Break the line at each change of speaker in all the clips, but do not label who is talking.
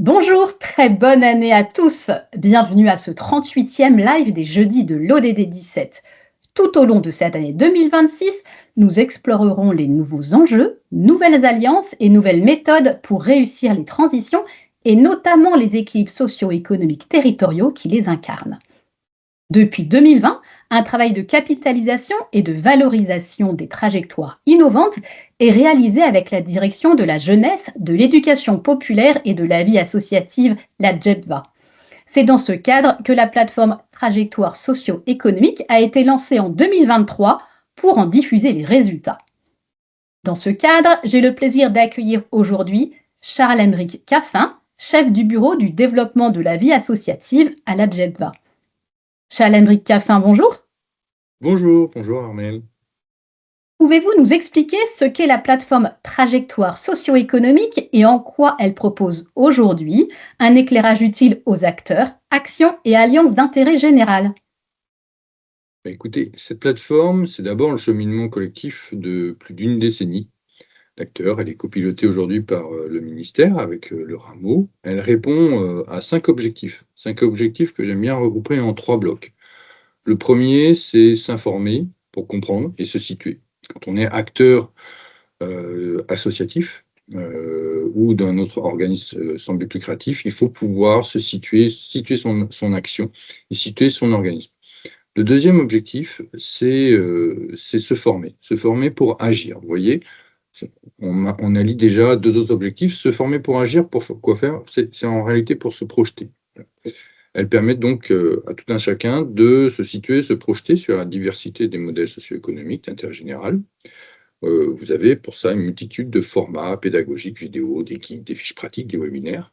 Bonjour, très bonne année à tous. Bienvenue à ce 38e live des jeudis de l'ODD 17. Tout au long de cette année 2026, nous explorerons les nouveaux enjeux, nouvelles alliances et nouvelles méthodes pour réussir les transitions et notamment les équilibres socio-économiques territoriaux qui les incarnent. Depuis 2020, un travail de capitalisation et de valorisation des trajectoires innovantes est réalisé avec la direction de la jeunesse, de l'éducation populaire et de la vie associative, la JEPVA. C'est dans ce cadre que la plateforme Trajectoire socio-économique a été lancée en 2023 pour en diffuser les résultats. Dans ce cadre, j'ai le plaisir d'accueillir aujourd'hui Charles-Emerick Caffin, chef du bureau du développement de la vie associative à la JEPVA. Charles-Emerick Caffin, bonjour.
Bonjour Armel.
Pouvez-vous nous expliquer ce qu'est la plateforme Trajectoire socio-économique et en quoi elle propose aujourd'hui un éclairage utile aux acteurs, actions et alliances d'intérêt général?
Écoutez, cette plateforme, c'est d'abord le cheminement collectif de plus d'une décennie d'acteurs. Elle est copilotée aujourd'hui par le ministère avec le rameau. Elle répond à 5 objectifs. 5 objectifs que j'aime bien regrouper en 3 blocs. Le premier, c'est s'informer pour comprendre et se situer. Quand on est acteur associatif ou d'un autre organisme sans but lucratif, il faut pouvoir se situer son action et situer son organisme. Le deuxième objectif, c'est se former pour agir. Vous voyez, on allie déjà 2 autres objectifs. Se former pour agir, pour quoi faire? C'est en réalité pour se projeter. Elles permettent donc à tout un chacun de se situer, se projeter sur la diversité des modèles socio-économiques d'intérêt général. Vous avez pour ça une multitude de formats pédagogiques, vidéos, des guides, des fiches pratiques, des webinaires.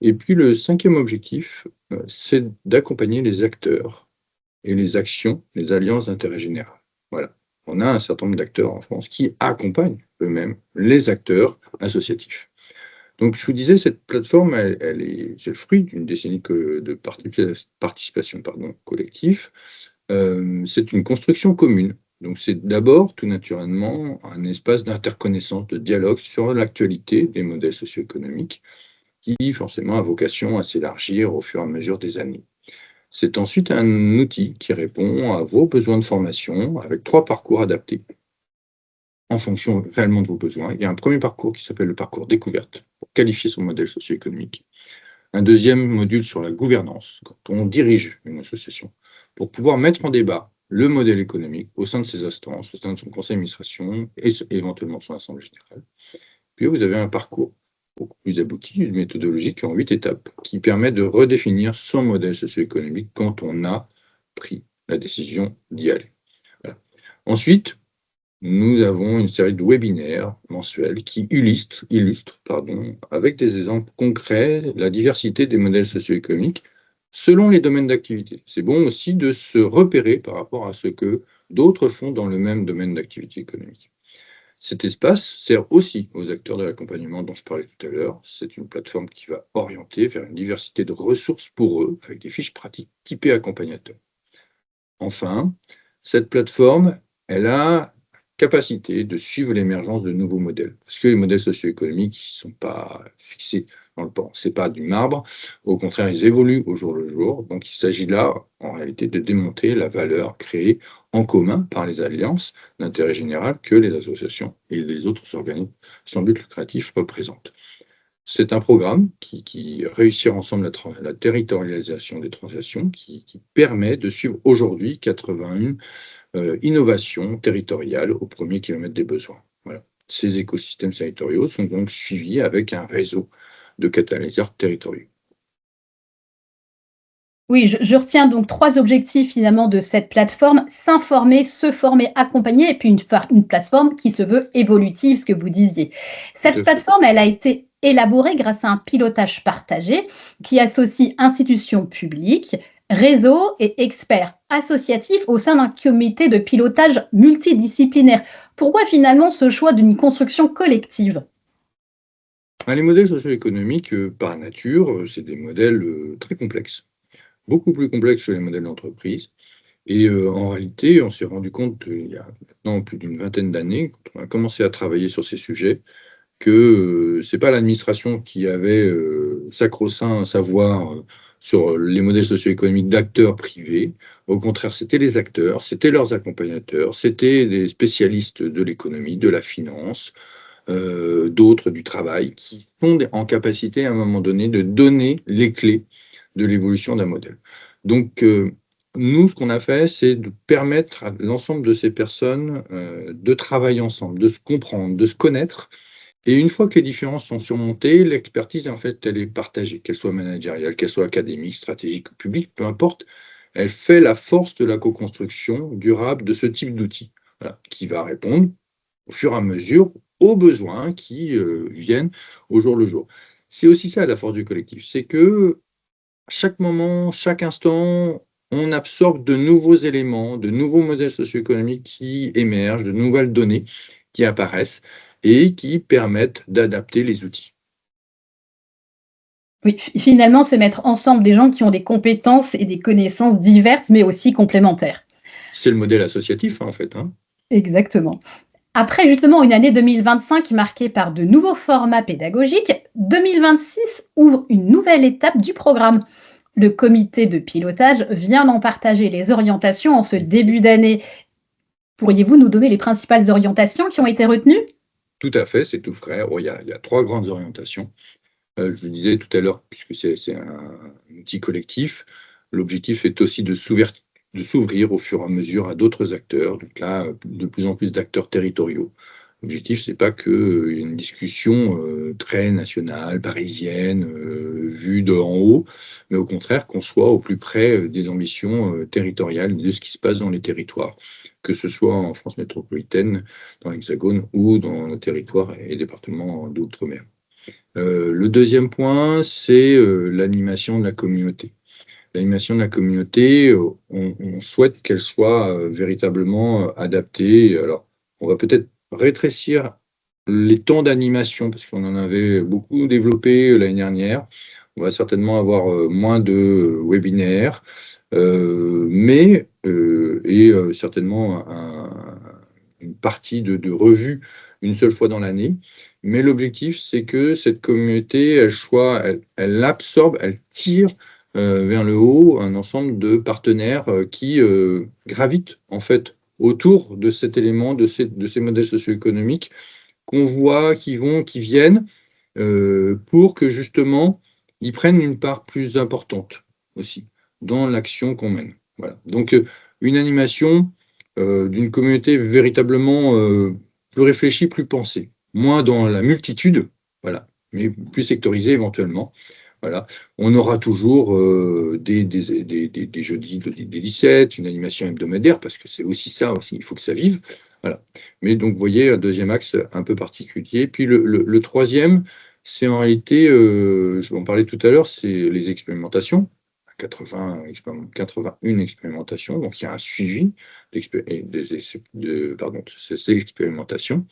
Et puis le 5e objectif, c'est d'accompagner les acteurs et les actions, les alliances d'intérêt général. Voilà. On a un certain nombre d'acteurs en France qui accompagnent eux-mêmes les acteurs associatifs. Donc, je vous disais, cette plateforme, c'est le fruit d'une décennie de participation collective. C'est une construction commune. Donc, c'est d'abord, tout naturellement, un espace d'interconnaissance, de dialogue sur l'actualité des modèles socio-économiques qui, forcément, a vocation à s'élargir au fur et à mesure des années. C'est ensuite un outil qui répond à vos besoins de formation avec 3 parcours adaptés en fonction réellement de vos besoins. Il y a un premier parcours qui s'appelle le parcours découverte pour qualifier son modèle socio-économique. Un deuxième module sur la gouvernance, quand on dirige une association, pour pouvoir mettre en débat le modèle économique au sein de ses instances, au sein de son conseil d'administration et éventuellement son assemblée générale. Puis vous avez un parcours beaucoup plus abouti, une méthodologie qui est en 8 étapes, qui permet de redéfinir son modèle socio-économique quand on a pris la décision d'y aller. Voilà. Ensuite, nous avons une série de webinaires mensuels qui illustrent avec des exemples concrets la diversité des modèles socio-économiques selon les domaines d'activité. C'est bon aussi de se repérer par rapport à ce que d'autres font dans le même domaine d'activité économique. Cet espace sert aussi aux acteurs de l'accompagnement dont je parlais tout à l'heure. C'est une plateforme qui va orienter vers une diversité de ressources pour eux, avec des fiches pratiques typées accompagnateurs. Enfin, cette plateforme, elle a capacité de suivre l'émergence de nouveaux modèles. Parce que les modèles socio-économiques ne sont pas fixés dans le temps. Ce n'est pas du marbre. Au contraire, ils évoluent au jour le jour. Donc, il s'agit là, en réalité, de démonter la valeur créée en commun par les alliances d'intérêt général que les associations et les autres organismes sans but lucratif représentent. C'est un programme qui réussit ensemble la territorialisation des transactions, qui permet de suivre aujourd'hui 81 innovations territoriales au premier kilomètre des besoins. Voilà. Ces écosystèmes territoriaux sont donc suivis avec un réseau de catalyseurs territoriaux.
Oui, je retiens donc 3 objectifs finalement de cette plateforme: s'informer, se former, accompagner et puis une plateforme qui se veut évolutive, ce que vous disiez.
Tout
Cette
à fait.
plateforme, elle a été élaborée grâce à un pilotage partagé qui associe institutions publiques, réseaux et experts associatifs au sein d'un comité de pilotage multidisciplinaire. Pourquoi finalement ce choix d'une construction collective?
Les modèles socio-économiques, par nature, c'est des modèles très complexes, beaucoup plus complexes que les modèles d'entreprise. Et en réalité, on s'est rendu compte il y a maintenant plus d'une vingtaine d'années, quand on a commencé à travailler sur ces sujets, que ce n'est pas l'administration qui avait sacro-saint savoir sur les modèles socio-économiques d'acteurs privés. Au contraire, c'était les acteurs, c'était leurs accompagnateurs, c'était des spécialistes de l'économie, de la finance, d'autres du travail, qui sont en capacité à un moment donné de donner les clés de l'évolution d'un modèle. Donc, nous, ce qu'on a fait, c'est de permettre à l'ensemble de ces personnes de travailler ensemble, de se comprendre, de se connaître. Et une fois que les différences sont surmontées, l'expertise, en fait, elle est partagée, qu'elle soit managériale, qu'elle soit académique, stratégique ou publique, peu importe. Elle fait la force de la co-construction durable de ce type d'outil, voilà, qui va répondre au fur et à mesure aux besoins qui viennent au jour le jour. C'est aussi ça la force du collectif, c'est que chaque moment, chaque instant, on absorbe de nouveaux éléments, de nouveaux modèles socio-économiques qui émergent, de nouvelles données qui apparaissent et qui permettent d'adapter les outils.
Oui, finalement, c'est mettre ensemble des gens qui ont des compétences et des connaissances diverses, mais aussi complémentaires.
C'est le modèle associatif, en fait.
Exactement. Après justement une année 2025 marquée par de nouveaux formats pédagogiques, 2026 ouvre une nouvelle étape du programme. Le comité de pilotage vient d'en partager les orientations en ce début d'année. Pourriez-vous nous donner les principales orientations qui ont été retenues?
Tout à fait, c'est tout frais. Il y a 3 grandes orientations. Je le disais tout à l'heure, puisque c'est un outil collectif, l'objectif est aussi de s'ouvrir au fur et à mesure à d'autres acteurs. Donc là, de plus en plus d'acteurs territoriaux. L'objectif, c'est pas qu'il y ait une discussion très nationale, parisienne, vue de en haut, mais au contraire qu'on soit au plus près des ambitions territoriales, de ce qui se passe dans les territoires, que ce soit en France métropolitaine, dans l'Hexagone ou dans nos territoires et départements d'outre-mer. Le deuxième point, c'est l'animation de la communauté. L'animation de la communauté, on souhaite qu'elle soit véritablement adaptée. Alors, on va peut-être rétrécir les temps d'animation, parce qu'on en avait beaucoup développé l'année dernière. On va certainement avoir moins de webinaires, mais certainement une partie de revues une seule fois dans l'année. Mais l'objectif, c'est que cette communauté, elle absorbe, elle tire vers le haut un ensemble de partenaires qui gravitent en fait autour de cet élément, de ces modèles socio-économiques qu'on voit, qui vont, qui viennent, pour que justement ils prennent une part plus importante aussi dans l'action qu'on mène. Voilà. Donc une animation d'une communauté véritablement plus réfléchie, plus pensée, moins dans la multitude, voilà, mais plus sectorisée éventuellement. Voilà. On aura toujours des jeudis, des 17, une animation hebdomadaire, parce que c'est aussi ça, aussi, il faut que ça vive. Voilà. Mais donc, vous voyez, un deuxième axe un peu particulier. Puis le troisième, c'est en réalité, je vais en parler tout à l'heure, c'est les expérimentations. 81 expérimentations, donc il y a un suivi de ces expérimentations,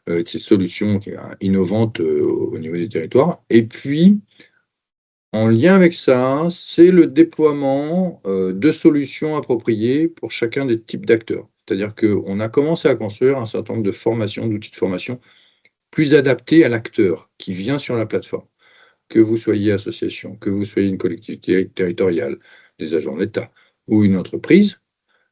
de ces solutions innovantes au niveau des territoires. Et puis, en lien avec ça, c'est le déploiement de solutions appropriées pour chacun des types d'acteurs. C'est-à-dire qu'on a commencé à construire un certain nombre de formations, d'outils de formation plus adaptés à l'acteur qui vient sur la plateforme. Que vous soyez association, que vous soyez une collectivité territoriale, des agents de l'État ou une entreprise,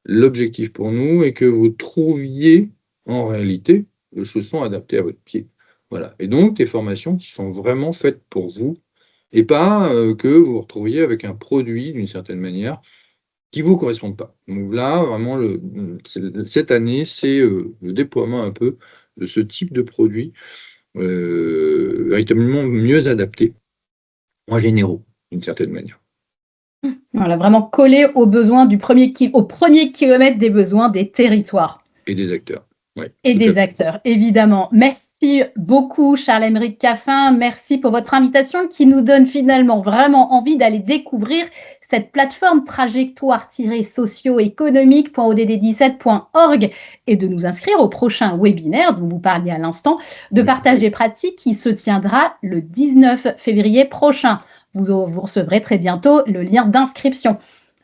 l'objectif pour nous est que vous trouviez en réalité le chausson adapté à votre pied. Voilà. Et donc des formations qui sont vraiment faites pour vous et pas que vous vous retrouviez avec un produit d'une certaine manière qui ne vous correspond pas. Donc là, vraiment, cette année, c'est le déploiement un peu de ce type de produit véritablement mieux adapté, moins généraux, d'une certaine manière.
Voilà, vraiment collé aux besoins au premier kilomètre des besoins des territoires.
Et des acteurs. Ouais,
et des acteurs, évidemment. Merci beaucoup, Charles-Aymeric Caffin. Merci pour votre invitation qui nous donne finalement vraiment envie d'aller découvrir cette plateforme trajectoire-socio-économique.odd17.org et de nous inscrire au prochain webinaire dont vous parliez à l'instant de partage des pratiques qui se tiendra le 19 février prochain. Vous recevrez très bientôt le lien d'inscription.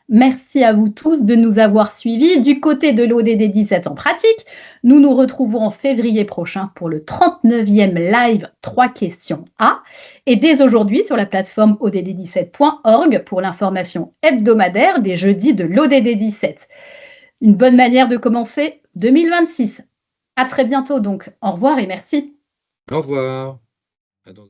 Merci à vous tous de nous avoir suivis. Du côté de l'ODD 17 en pratique, nous nous retrouvons en février prochain pour le 39e live 3 questions A et dès aujourd'hui sur la plateforme odd17.org pour l'information hebdomadaire des jeudis de l'ODD 17. Une bonne manière de commencer 2026. À très bientôt donc. Au revoir et merci.
Au revoir. À dans-